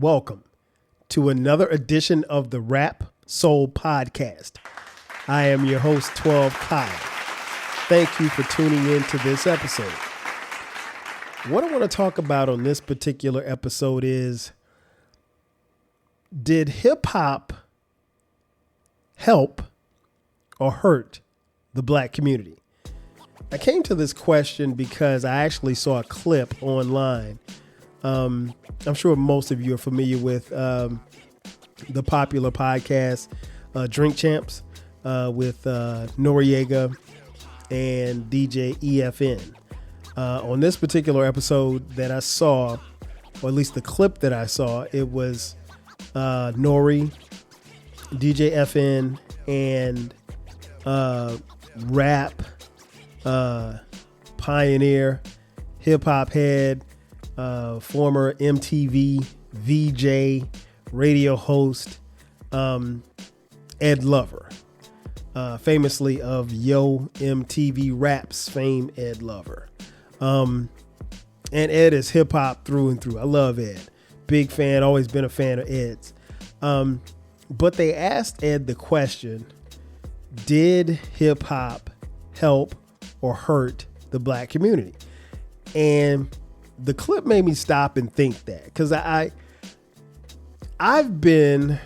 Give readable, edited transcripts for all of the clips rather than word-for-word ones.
welcome to another edition of the Rap Soul Podcast. I am your host, 12 Kyle. Thank you for tuning in to this episode. What I want to talk about on this particular episode is, did hip hop help or hurt the black community? I came to this question because I actually saw a clip online. I'm sure most of you are familiar with the popular podcast Drink Champs with Noriega and DJ EFN. On this particular episode that I saw, or at least the clip that I saw, it was Nori, DJ FN, and rap pioneer, hip hop head, former MTV VJ, radio host, Ed Lover, famously of Yo MTV Raps fame, Ed Lover. And Ed is hip hop through and through. I love Ed. Big fan, always been a fan of Ed's. But they asked Ed the question, did hip hop help or hurt the black community? And the clip made me stop and think that, because I've been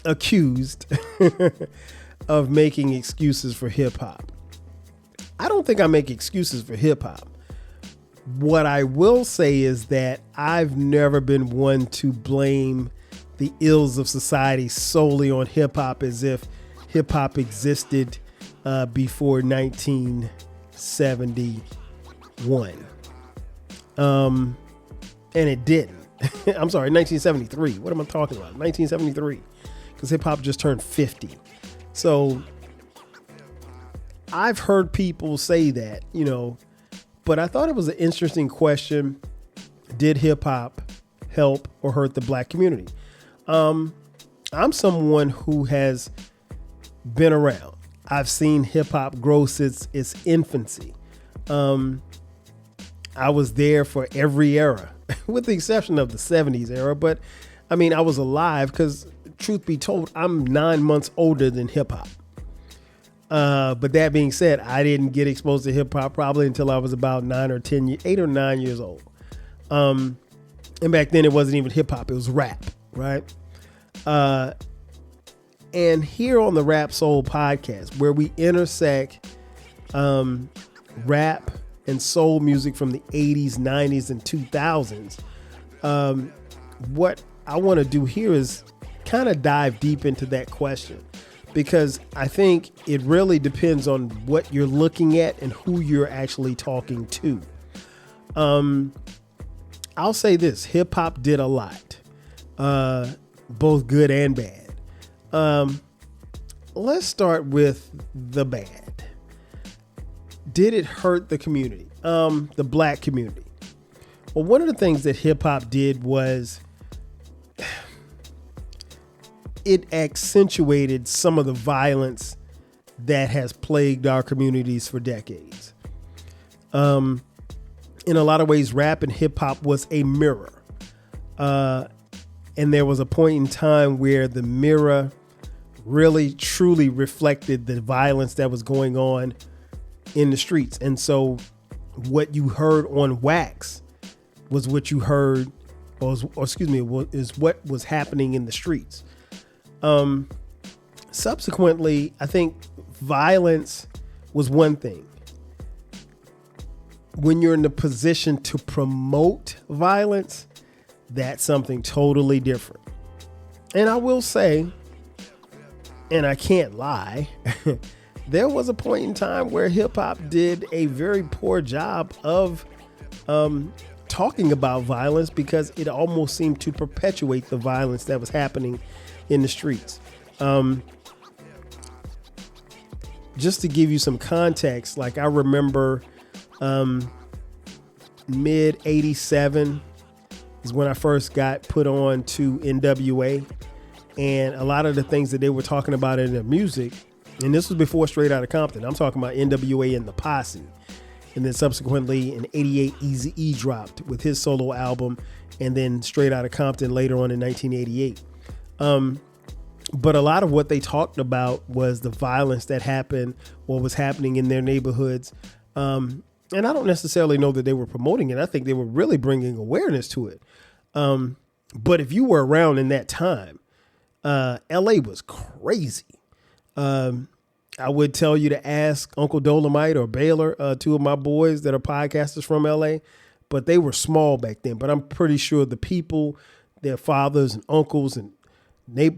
accused of making excuses for hip hop. I don't think I make excuses for hip hop. What I will say is that I've never been one to blame the ills of society solely on hip hop, as if hip hop existed before 1971. And it didn't. I'm sorry, 1973. What am I talking about? 1973. Because hip hop just turned 50. So I've heard people say that, but I thought it was an interesting question. Did hip hop help or hurt the black community? I'm someone who has been around. I've seen hip hop grow since its infancy. I was there for every era, with the exception of the 70s era. But I mean, I was alive because, truth be told, I'm 9 months older than hip hop. But that being said, I didn't get exposed to hip hop probably until I was about 8 or 9 years old. And back then it wasn't even hip hop, it was rap, right? And here on the Rap Soul Podcast, where we intersect rap and soul music from the 80s, 90s, and 2000s, what I want to do here is kind of dive deep into that question, because I think it really depends on what you're looking at and who you're actually talking to. I'll say this, hip hop did a lot, both good and bad. Let's start with the bad. Did it hurt the community, the black community? Well, one of the things that hip hop did was it accentuated some of the violence that has plagued our communities for decades. In a lot of ways, rap and hip hop was a mirror. And there was a point in time where the mirror really truly reflected the violence that was going on in the streets. And so what you heard on wax was what you heard, is what was happening in the streets. Subsequently, I think violence was one thing. When you're in the position to promote violence, that's something totally different. And I will say, and I can't lie, there was a point in time where hip hop did a very poor job of talking about violence, because it almost seemed to perpetuate the violence that was happening in the streets. Just to give you some context, like I remember mid 87 is when I first got put on to NWA, and a lot of the things that they were talking about in their music, and this was before Straight Outta Compton, I'm talking about NWA and the Posse. And then subsequently in 88, Eazy-E dropped with his solo album, and then Straight Outta Compton later on in 1988. But a lot of what they talked about was the violence that happened, what was happening in their neighborhoods. And I don't necessarily know that they were promoting it. I think they were really bringing awareness to it. But if you were around in that time, LA was crazy. I would tell you to ask Uncle Dolomite or Baylor, two of my boys that are podcasters from LA, but they were small back then. But I'm pretty sure the people, their fathers and uncles and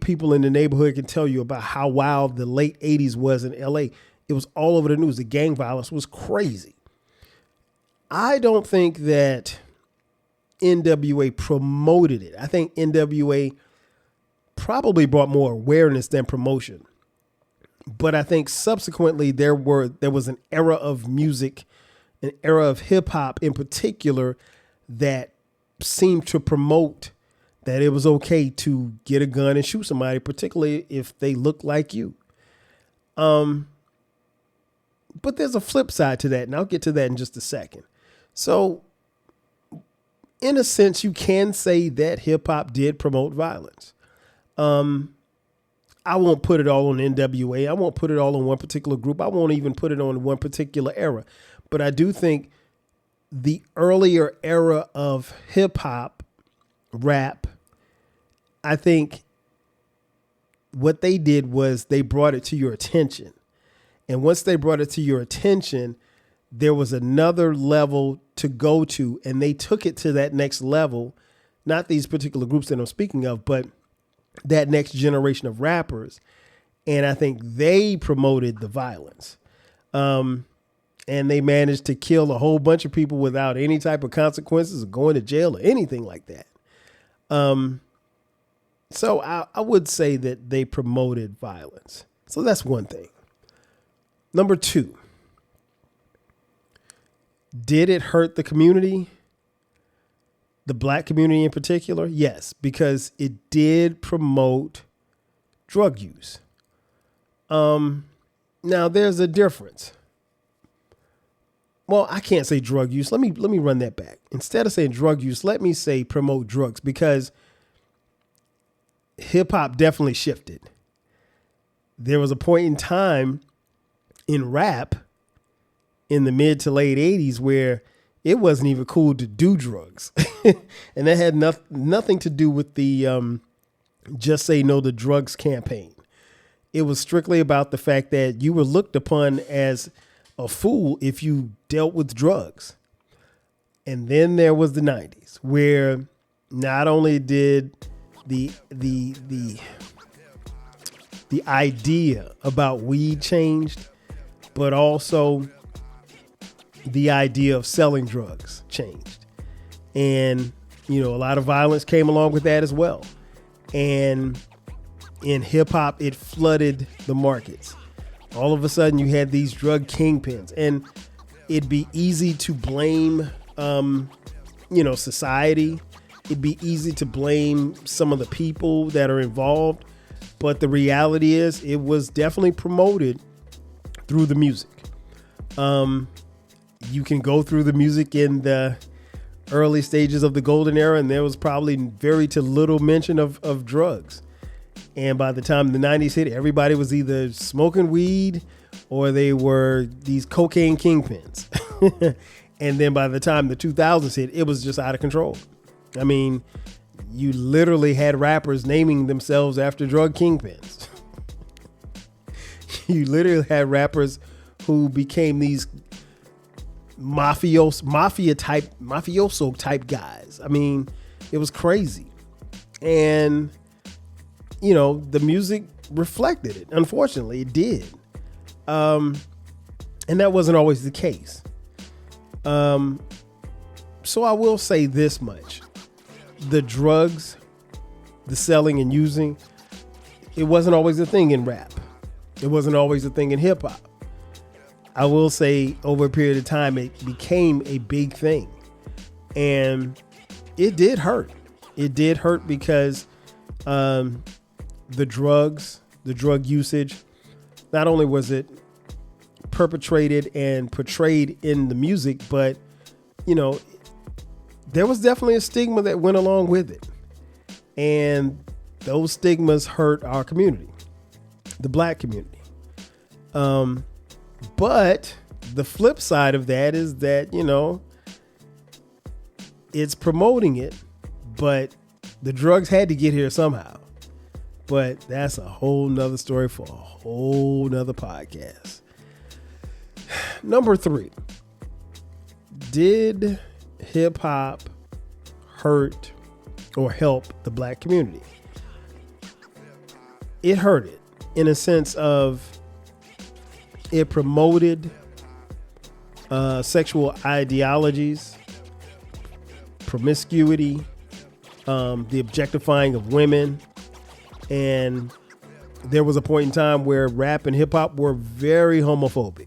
people in the neighborhood can tell you about how wild the late 80s was in LA. It was all over the news. The gang violence was crazy. I don't think that NWA promoted it. I think NWA probably brought more awareness than promotion. But I think subsequently there was an era of music, an era of hip hop in particular, that seemed to promote that it was okay to get a gun and shoot somebody, particularly if they look like you. But there's a flip side to that, and I'll get to that in just a second. So in a sense, you can say that hip hop did promote violence. I won't put it all on NWA. I won't put it all on one particular group. I won't even put it on one particular era. But I do think the earlier era of hip hop, rap, I think what they did was they brought it to your attention. And once they brought it to your attention, there was another level to go to, and they took it to that next level. Not these particular groups that I'm speaking of, but that next generation of rappers. And I think they promoted the violence. And they managed to kill a whole bunch of people without any type of consequences or going to jail or anything like that. So I would say that they promoted violence. So that's one thing. Number two, did it hurt the community? The black community in particular? Yes, because it did promote drug use. Now there's a difference. Well, I can't say drug use. Let me run that back. Instead of saying drug use, let me say promote drugs, because hip hop definitely shifted. There was a point in time in rap in the mid to late 80s where it wasn't even cool to do drugs. And that had nothing to do with the Just Say No to Drugs campaign. It was strictly about the fact that you were looked upon as a fool if you dealt with drugs. And then there was the 90s, where not only did the idea about weed changed, but also the idea of selling drugs changed. And, a lot of violence came along with that as well. And in hip hop, it flooded the markets. All of a sudden you had these drug kingpins, and it'd be easy to blame, society. It'd be easy to blame some of the people that are involved. But the reality is it was definitely promoted through the music. You can go through the music in the early stages of the golden era, and there was probably very to little mention of drugs. And by the time the 90s hit, everybody was either smoking weed or they were these cocaine kingpins. And then by the time the 2000s hit, it was just out of control. I mean, you literally had rappers naming themselves after drug kingpins. You literally had rappers who became these mafioso type guys. I mean, it was crazy. And, the music reflected it. Unfortunately, it did. And that wasn't always the case. So I will say this much. The drugs, the selling and using, it wasn't always a thing in rap. It wasn't always a thing in hip hop. I will say over a period of time, it became a big thing, and it did hurt. It did hurt because the drug usage, not only was it perpetrated and portrayed in the music, but there was definitely a stigma that went along with it. And those stigmas hurt our community, the black community. But the flip side of that is that, it's promoting it, but the drugs had to get here somehow. But that's a whole nother story for a whole nother podcast. Number 3, did hip hop hurt or help the black community? It hurt it in a sense of it promoted sexual ideologies, promiscuity, the objectifying of women. And there was a point in time where rap and hip hop were very homophobic.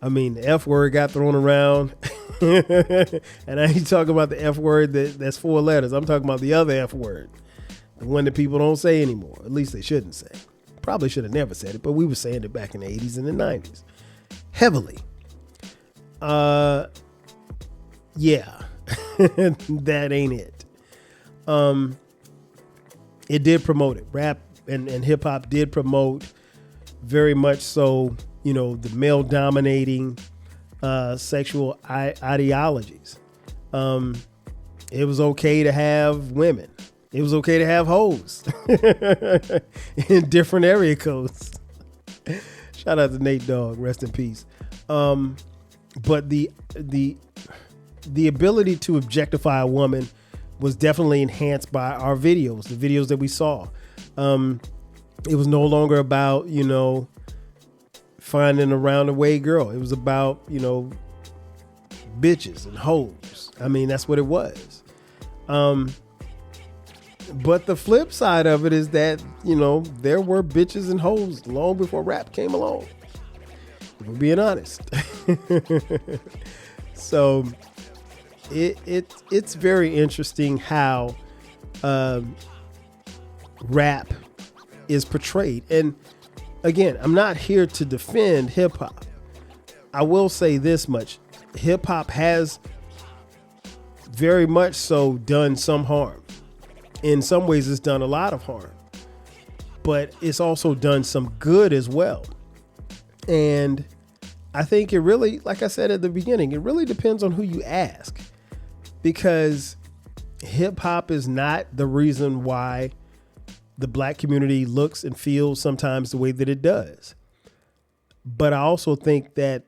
I mean, the F word got thrown around. And I ain't talking about the F word that's 4 letters. I'm talking about the other F word, the one that people don't say anymore. At least they shouldn't say. Probably should have never said it, but we were saying it back in the 80s and the 90s. Heavily. Yeah. That ain't it. It did promote it. Rap and hip hop did promote very much so, the male dominating sexual ideologies. It was okay to have women. It was okay to have hoes in different area codes. Shout out to Nate Dogg, rest in peace. But the ability to objectify a woman was definitely enhanced by our videos, the videos that we saw. It was no longer about, finding a round-the-way girl. It was about, bitches and hoes. I mean, that's what it was. But the flip side of it is that, there were bitches and hoes long before rap came along. If we're being honest. So it's very interesting how rap is portrayed. And again, I'm not here to defend hip hop. I will say this much. Hip hop has very much so done some harm. In some ways, it's done a lot of harm, but it's also done some good as well. And I think it really, like I said at the beginning, it really depends on who you ask, because hip hop is not the reason why the black community looks and feels sometimes the way that it does. But I also think that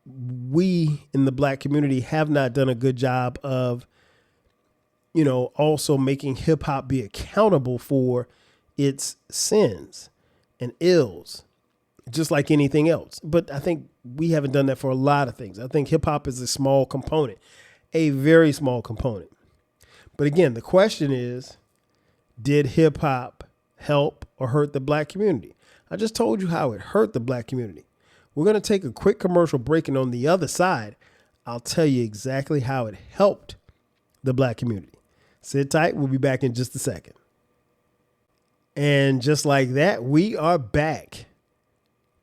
we in the black community have not done a good job of, also making hip hop be accountable for its sins and ills, just like anything else. But I think we haven't done that for a lot of things. I think hip hop is a small component, a very small component. But again, the question is, did hip hop help or hurt the black community? I just told you how it hurt the black community. We're going to take a quick commercial break, and on the other side, I'll tell you exactly how it helped the black community. Sit tight. We'll be back in just a second. And just like that, we are back.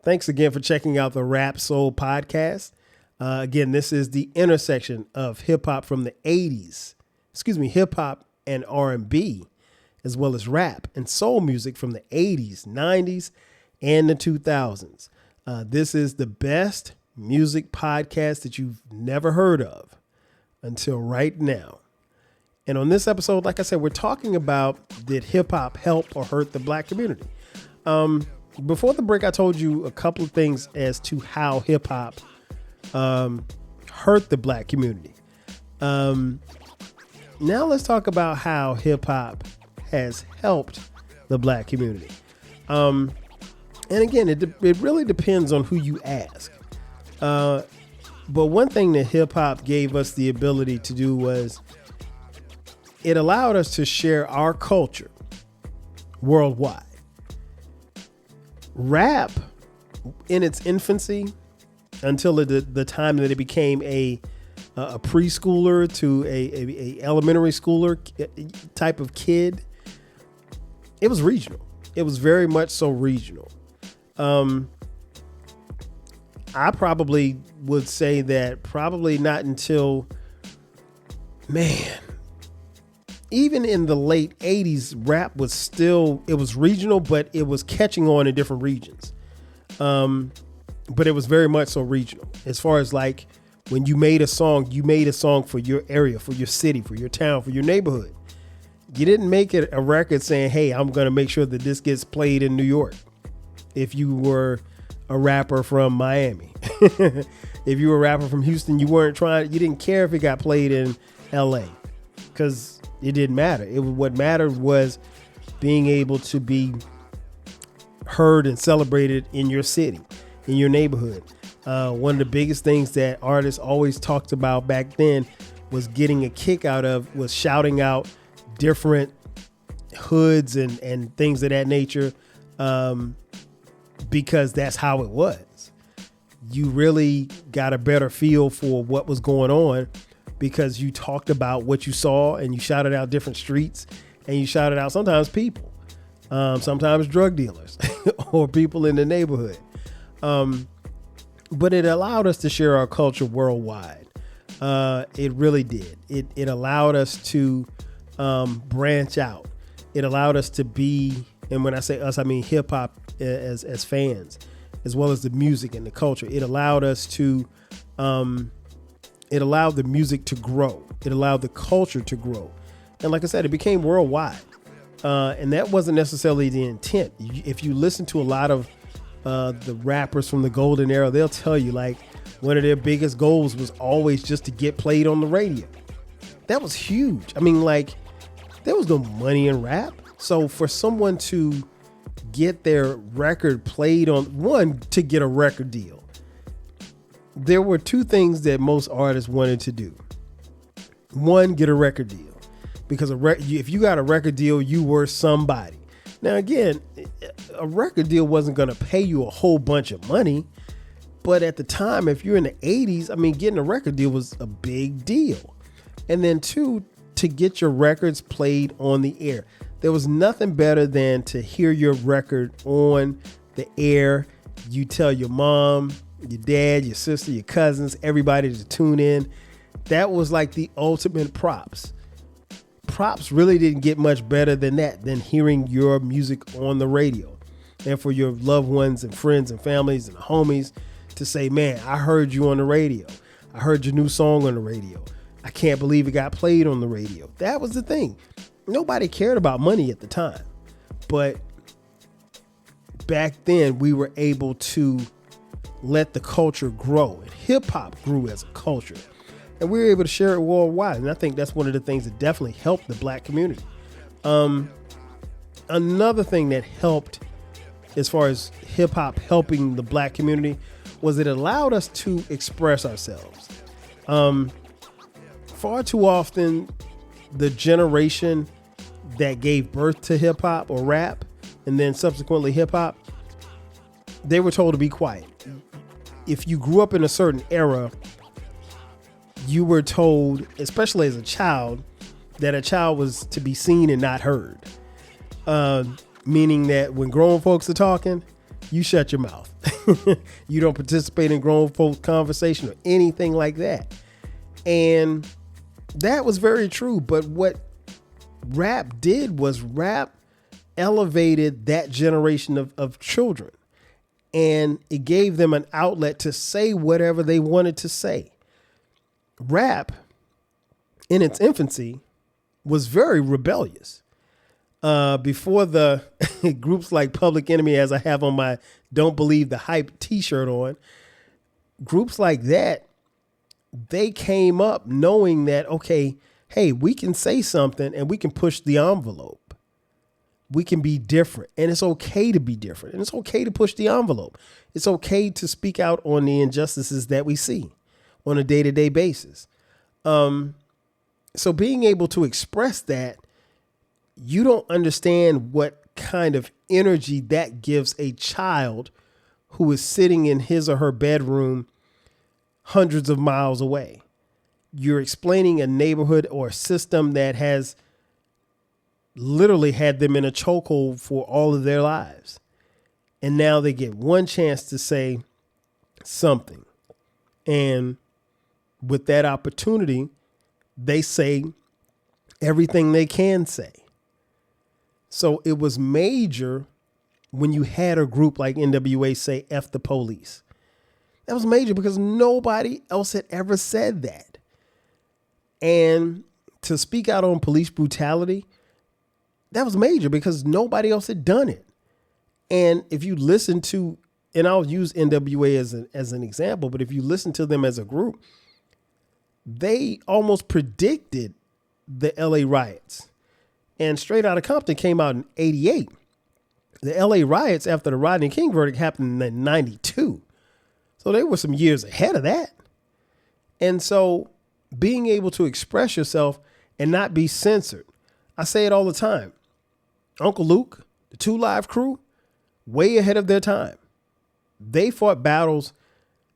Thanks again for checking out the Rap Soul podcast. Again, this is the intersection of hip hop from the 80s, hip hop and R&B, as well as rap and soul music from the 80s, 90s, and the 2000s. This is the best music podcast that you've never heard of until right now. And on this episode, like I said, we're talking about, did hip hop help or hurt the black community? Before the break, I told you a couple of things as to how hip hop hurt the black community. Now let's talk about how hip hop has helped the black community. And again, it really depends on who you ask. But one thing that hip hop gave us the ability to do was it allowed us to share our culture worldwide. Rap, in its infancy, until the time that it became a preschooler to a elementary schooler type of kid, it was regional. It was very much so regional. I probably would say that probably not until, man, even in the late 80s, rap was still, it was regional, but it was catching on in different regions. But it was very much so regional. As far as like when you made a song for your area, for your city, for your town, for your neighborhood. You didn't make it a record saying, hey, I'm going to make sure that this gets played in New York. If you were a rapper from Miami, if you were a rapper from Houston, you didn't care if it got played in LA because it didn't matter. What mattered was being able to be heard and celebrated in your city, in your neighborhood. One of the biggest things that artists always talked about back then was getting a kick out of was shouting out different hoods and things of that nature, because that's how it was. You really got a better feel for what was going on because you talked about what you saw and you shouted out different streets and you shouted out sometimes people, sometimes drug dealers or people in the neighborhood. But it allowed us to share our culture worldwide. It really did. It allowed us to branch out. It allowed us to be, and when I say us, I mean hip hop as fans, as well as the music and the culture. It allowed us to, it allowed the music to grow. It allowed the culture to grow. And like I said, it became worldwide. And that wasn't necessarily the intent. If you listen to a lot of the rappers from the golden era, they'll tell you like one of their biggest goals was always just to get played on the radio. That was huge. I mean, like, there was no money in rap. So for someone to get their record played on, one, to get a record deal, there were two things that most artists wanted to do. One, get a record deal. Because if you got a record deal, you were somebody. Now, again, a record deal wasn't going to pay you a whole bunch of money. But at the time, if you're in the 80s, I mean, getting a record deal was a big deal. And then two, to get your records played on the air. There was nothing better than to hear your record on the air. You tell your mom, your dad, your sister, your cousins, everybody to tune in. That was like the ultimate props. Props really didn't get much better than that, than hearing your music on the radio. And for your loved ones and friends and families and homies to say, man, I heard you on the radio. I heard your new song on the radio. I can't believe it got played on the radio. That was the thing. Nobody cared about money at the time. But back then, we were able to let the culture grow. And hip hop grew as a culture. And we were able to share it worldwide. And I think that's one of the things that definitely helped the black community. Another thing that helped as far as hip hop helping the black community was it allowed us to express ourselves. Far too often, the generation that gave birth to hip hop or rap and then subsequently hip hop, they were told to be quiet. If you grew up in a certain era, you were told, especially as a child, that a child was to be seen and not heard. Meaning that when grown folks are talking, you shut your mouth. You don't participate in grown folks' conversation or anything like that. And that was very true. But what rap did was rap elevated that generation of children. And it gave them an outlet to say whatever they wanted to say. Rap, in its infancy, was very rebellious. Before the groups like Public Enemy, as I have on my Don't Believe the Hype t-shirt on, groups like that, they came up knowing that, okay, hey, we can say something and we can push the envelope. We can be different, and it's okay to be different, and it's okay to push the envelope. It's okay to speak out on the injustices that we see on a day-to-day basis. So being able to express that, you don't understand what kind of energy that gives a child who is sitting in his or her bedroom hundreds of miles away. You're explaining a neighborhood or a system that has literally had them in a chokehold for all of their lives. And now they get one chance to say, something. And with that opportunity, they say everything they can say. So it was major when you had a group like NWA say F the police. That was major because nobody else had ever said that. And to speak out on police brutality, that was major because nobody else had done it. And if you listen to, and I'll use NWA as an example, but if you listen to them as a group, they almost predicted the LA riots. And Straight Outta Compton came out in 88. The LA riots after the Rodney King verdict happened in 92. So they were some years ahead of that. And so being able to express yourself and not be censored. I say it all the time. Uncle Luke, the 2 Live Crew, way ahead of their time. They fought battles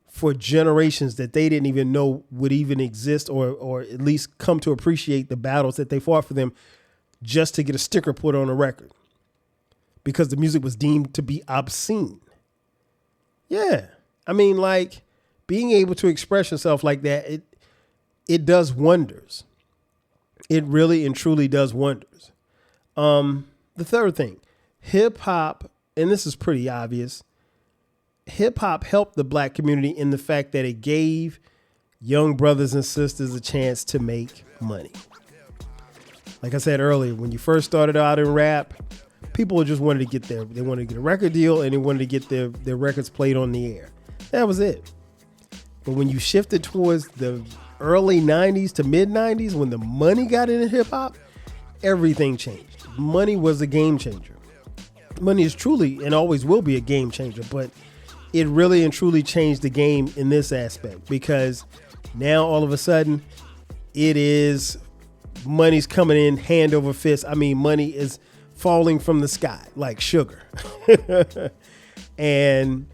for generations that they didn't even know would even exist, or at least come to appreciate the battles that they fought for them just to get a sticker put on a record because the music was deemed to be obscene. Yeah. I mean, like, being able to express yourself like that, it does wonders. It really and truly does wonders. The third thing, hip hop, and this is pretty obvious, hip hop helped the black community in the fact that it gave young brothers and sisters a chance to make money. Like I said earlier, when you first started out in rap, people just wanted to they wanted to get a record deal and they wanted to get their records played on the air. That was it. But when you shifted towards the early 90s to mid 90s, when the money got into hip hop, everything changed. Money was a game changer. Money is truly and always will be a game changer, but it really and truly changed the game in this aspect because now all of a sudden money's coming in hand over fist. I mean, money is falling from the sky like sugar. And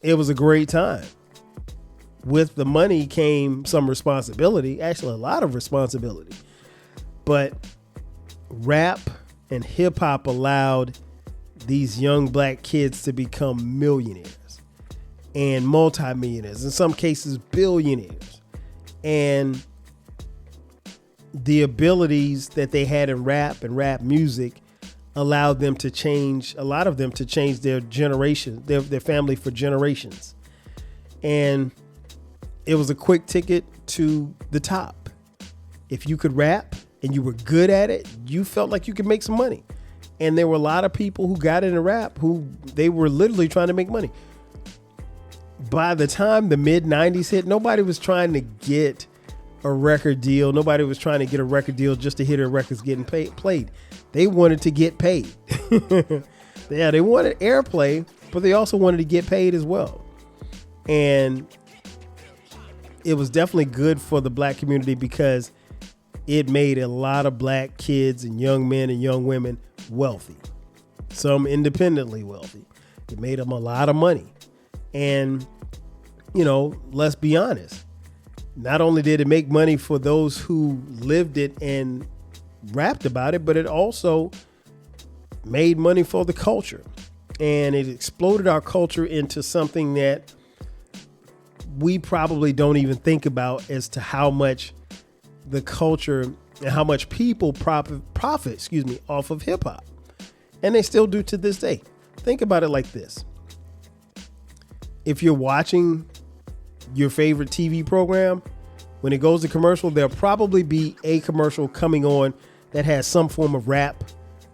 it was a great time. With the money came some responsibility, actually a lot of responsibility. But rap and hip hop allowed these young black kids to become millionaires and multimillionaires, in some cases billionaires. And the abilities that they had in rap and rap music allowed them to change, a lot of them to change their generation, their family for generations. And it was a quick ticket to the top. If you could rap and you were good at it, you felt like you could make some money. And there were a lot of people who got into rap who they were literally trying to make money. By the time the mid 90s hit, nobody was trying to get a record deal. Nobody was trying to get a record deal just to hear their records getting played. They wanted to get paid. Yeah, they wanted airplay, but they also wanted to get paid as well. And it was definitely good for the black community because it made a lot of black kids and young men and young women wealthy, some independently wealthy. It made them a lot of money. And, you know, let's be honest. Not only did it make money for those who lived it and rapped about it, but it also made money for the culture. And it exploded our culture into something that we probably don't even think about as to how much the culture and how much people profit off of hip hop. And they still do to this day. Think about it like this. If you're watching your favorite TV program, when it goes to commercial, there'll probably be a commercial coming on that has some form of rap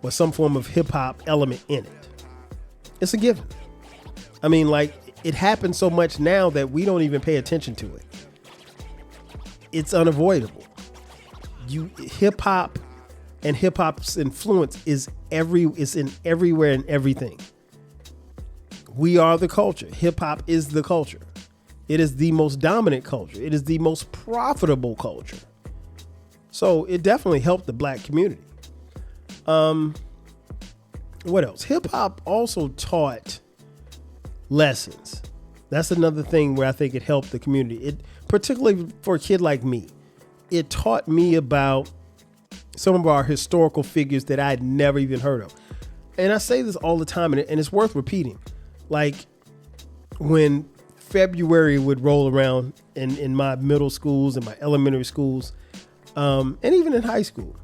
or some form of hip hop element in it. It's a given. I mean, like, it happens so much now that we don't even pay attention to it. It's unavoidable. Hip hop and hip hop's influence is in everywhere and everything. We are the culture. Hip hop is the culture. It is the most dominant culture. It is the most profitable culture. So it definitely helped the black community. What else? Hip hop also taught lessons. That's another thing where I think it helped the community. It, particularly for a kid like me, it taught me about some of our historical figures that I'd never even heard of. And I say this all the time, and it's worth repeating. Like, when February would roll around in my middle schools and my elementary schools, and even in high school,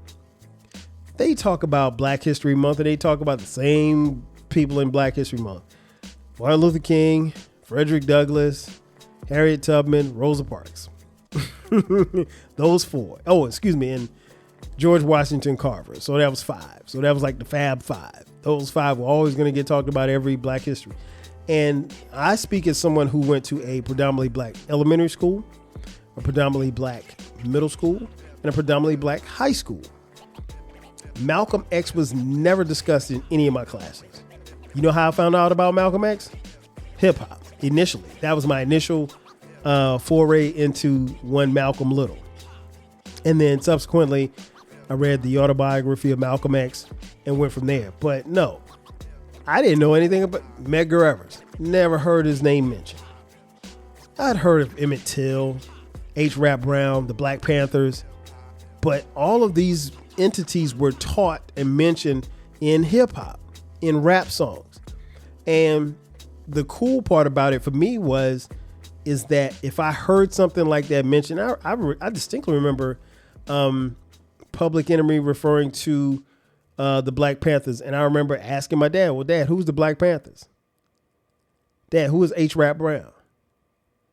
they talk about Black History Month, and they talk about the same people in Black History Month: Martin Luther King, Frederick Douglass, Harriet Tubman, Rosa Parks. Those four. Oh, excuse me, and George Washington Carver. So that was 5. So that was like the Fab 5. Those 5 were always going to get talked about every Black history. And I speak as someone who went to a predominantly Black elementary school, a predominantly Black middle school, and a predominantly Black high school. Malcolm X was never discussed in any of my classes. You know how I found out about Malcolm X? Hip hop. Initially, that was my initial foray into one Malcolm Little. And then subsequently, I read the autobiography of Malcolm X and went from there. But no, I didn't know anything about Medgar Evers. Never heard his name mentioned. I'd heard of Emmett Till, H. Rap Brown, the Black Panthers, but all of these entities were taught and mentioned in hip hop, in rap songs. And the cool part about it for me is that if I heard something like that mentioned, I distinctly remember Public Enemy referring to the Black Panthers. And I remember asking my dad, well, Dad, who's the Black Panthers? Dad, who is H. Rap Brown?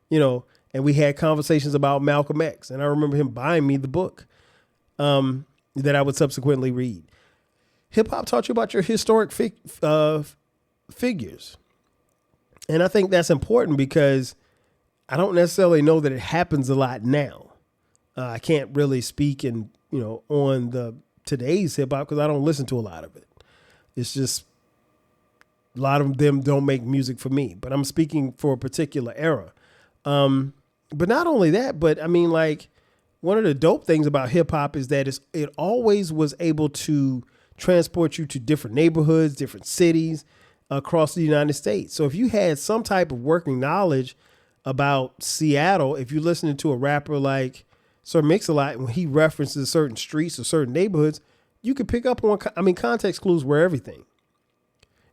You know, and we had conversations about Malcolm X. And I remember him buying me the book that I would subsequently read. Hip hop taught you about your historic figures. And I think that's important because I don't necessarily know that it happens a lot now. I can't really speak on today's hip hop because I don't listen to a lot of it. It's just a lot of them don't make music for me, but I'm speaking for a particular era. But not only that, but I mean, like, one of the dope things about hip hop is that it always was able to transport you to different neighborhoods, different cities across the United States. So if you had some type of working knowledge about Seattle, if you're listening to a rapper like Sir Mix-a-Lot, when he references certain streets or certain neighborhoods, you could pick up on, context clues were everything.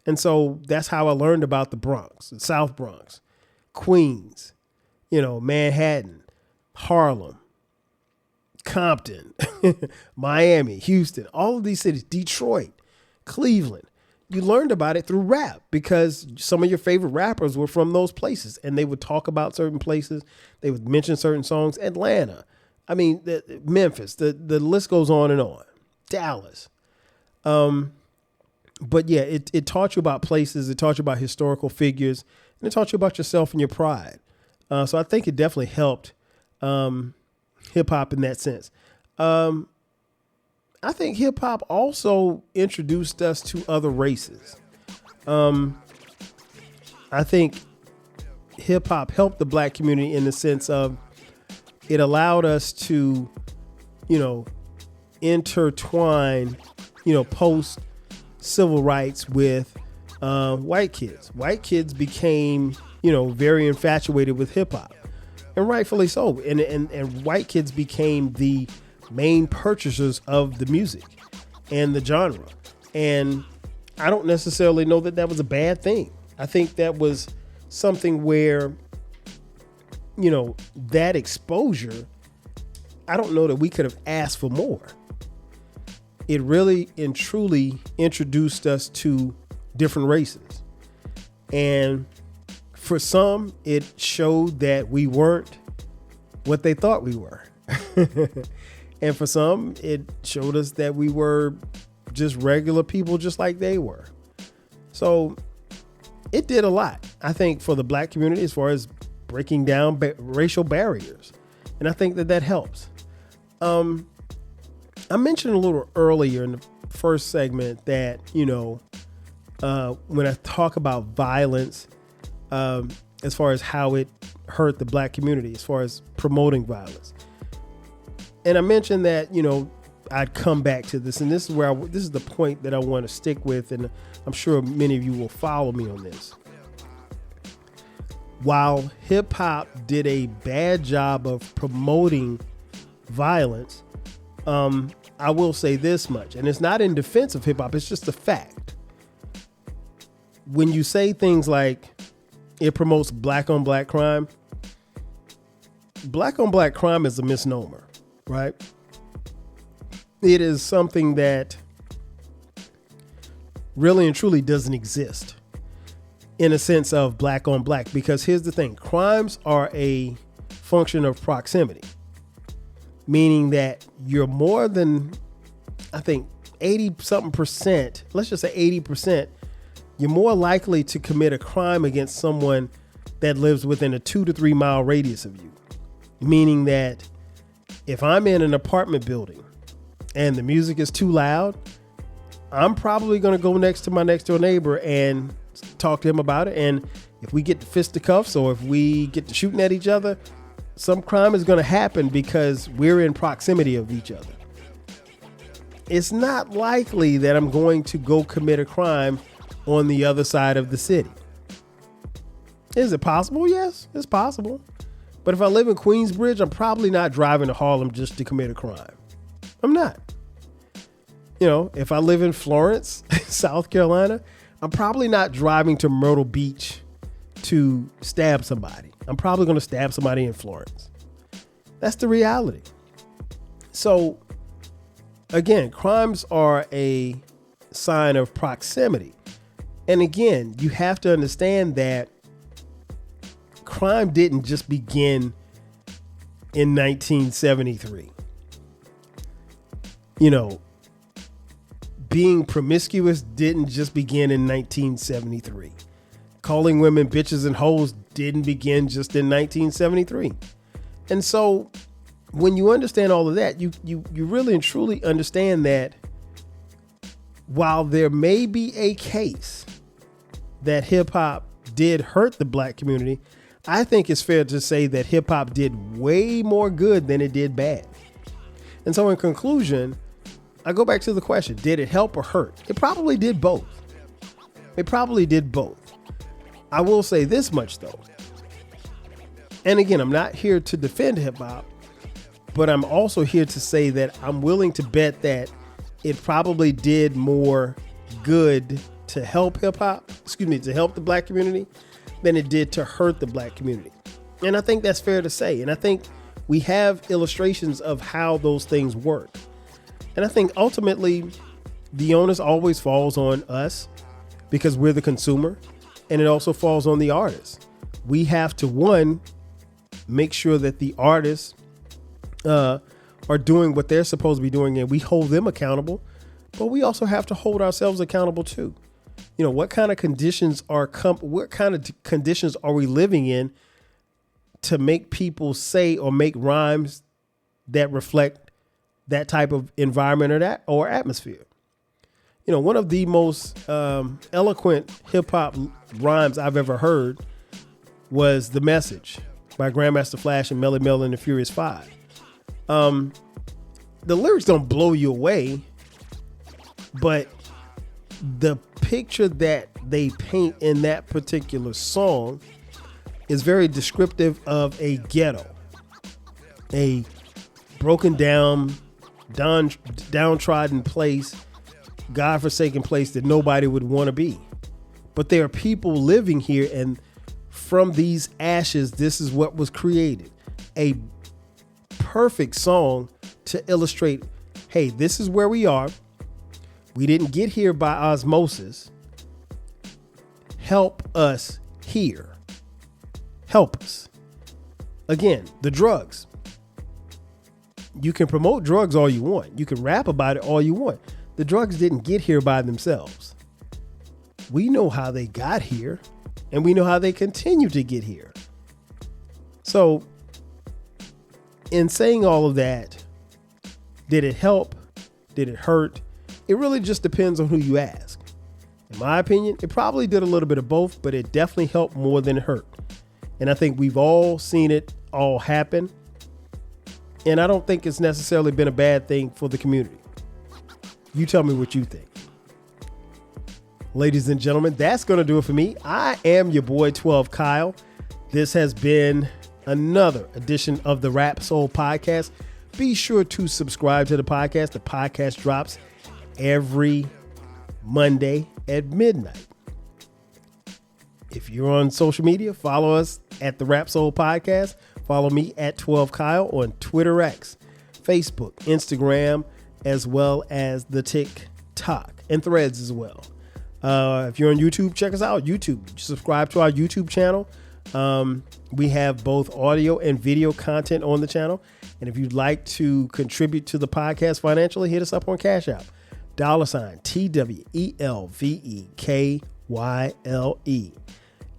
And so that's how I learned about the Bronx, the South Bronx, Queens, Manhattan, Harlem, Compton, Miami, Houston, all of these cities, Detroit, Cleveland. You learned about it through rap because some of your favorite rappers were from those places and they would talk about certain places. They would mention certain songs. Atlanta, Memphis, the list goes on and on. Dallas. But yeah, it taught you about places. It taught you about historical figures, and it taught you about yourself and your pride. So I think it definitely helped hip hop in that sense. I think hip hop also introduced us to other races. I think hip hop helped the Black community in the sense of it allowed us to, intertwine, post civil rights with white kids. White kids became, very infatuated with hip hop, and rightfully so. And white kids became the main purchasers of the music and the genre. And I don't necessarily know that was a bad thing. I think that was something where, that exposure, I don't know that we could have asked for more. It really and truly introduced us to different races. And for some, it showed that we weren't what they thought we were. And for some, it showed us that we were just regular people, just like they were. So it did a lot, I think, for the Black community as far as breaking down racial barriers. And I think that helps. I mentioned a little earlier in the first segment that, when I talk about violence, as far as how it hurt the Black community, as far as promoting violence. And I mentioned that, I'd come back to this, and this is the point that I want to stick with, and I'm sure many of you will follow me on this. While hip hop did a bad job of promoting violence, I will say this much, and it's not in defense of hip hop, it's just a fact. When you say things like, it promotes black on black crime. Black on black crime is a misnomer, right? It is something that really and truly doesn't exist in a sense of black on black, because here's the thing. Crimes are a function of proximity, meaning that you're more than, I think, 80 something percent, let's just say 80%, you're more likely to commit a crime against someone that lives within a 2 to 3 mile radius of you. Meaning that if I'm in an apartment building and the music is too loud, I'm probably going to go next to my next door neighbor and talk to him about it. And if we get to fisticuffs or if we get to shooting at each other, some crime is going to happen because we're in proximity of each other. It's not likely that I'm going to go commit a crime on the other side of the city. Is it possible? Yes, it's possible. But if I live in Queensbridge, I'm probably not driving to Harlem just to commit a crime. I'm not. You know, if I live in Florence, South Carolina, I'm probably not driving to Myrtle Beach to stab somebody. I'm probably going to stab somebody in Florence. That's the reality. So, again, crimes are a sign of proximity. And again, you have to understand that crime didn't just begin in 1973. You know, being promiscuous didn't just begin in 1973. Calling women bitches and hoes didn't begin just in 1973. And so when you understand all of that, you really and truly understand that while there may be a case that hip hop did hurt the black community, I think it's fair to say that hip hop did way more good than it did bad. And so in conclusion, I go back to the question, did it help or hurt? It probably did both. It probably did both. I will say this much though. And again, I'm not here to defend hip hop, but I'm also here to say that I'm willing to bet that it probably did more good to help hip hop, to help the black community than it did to hurt the black community. And I think that's fair to say. And I think we have illustrations of how those things work. And I think ultimately the onus always falls on us because we're the consumer, and it also falls on the artist. We have to, one, make sure that the artists are doing what they're supposed to be doing and we hold them accountable, but we also have to hold ourselves accountable too. You know, what kind of conditions are we living in to make people say or make rhymes that reflect that type of environment or atmosphere? You know, one of the most eloquent hip hop rhymes I've ever heard was "The Message" by Grandmaster Flash and Melly Mel and the Furious Five. The lyrics don't blow you away, but the picture that they paint in that particular song is very descriptive of a ghetto, a broken down, downtrodden place, godforsaken place that nobody would want to be. But there are people living here, and from these ashes, this is what was created. A perfect song to illustrate, hey, this is where we are. We didn't get here by osmosis. Help us here. Help us. Again, the drugs. You can promote drugs all you want. You can rap about it all you want. The drugs didn't get here by themselves. We know how they got here, and we know how they continue to get here. So, in saying all of that, did it help? Did it hurt? It really just depends on who you ask. In my opinion, it probably did a little bit of both, but it definitely helped more than it hurt. And I think we've all seen it all happen. And I don't think it's necessarily been a bad thing for the community. You tell me what you think. Ladies and gentlemen, that's going to do it for me. I am your boy 12 Kyle. This has been another edition of the Rap Soul Podcast. Be sure to subscribe to the podcast. The podcast drops every Monday at midnight. If you're on social media, follow us at the Rap Soul Podcast. Follow me at 12Kyle on Twitter X, Facebook, Instagram, as well as the TikTok and Threads as well. If you're on YouTube, check us out. YouTube. Subscribe to our YouTube channel. We have both audio and video content on the channel. And if you'd like to contribute to the podcast financially, hit us up on Cash App. $TWELVEKYLE.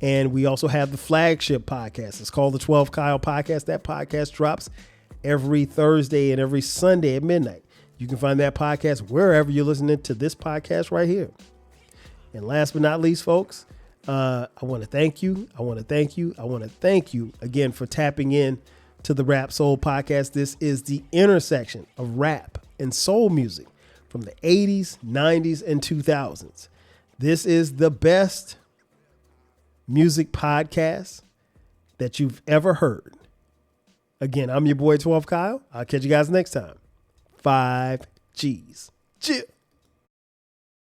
And we also have the flagship podcast. It's called the 12 Kyle Podcast. That podcast drops every Thursday and every Sunday at midnight. You can find that podcast wherever you're listening to this podcast right here. And last but not least, folks, I want to thank you. I want to thank you again for tapping in to the Rap Soul Podcast. This is the intersection of rap and soul music from the 80s, 90s, and 2000s. This is the best music podcast that you've ever heard. Again, I'm your boy 12 Kyle. I'll catch you guys next time. 5 G's. Chill.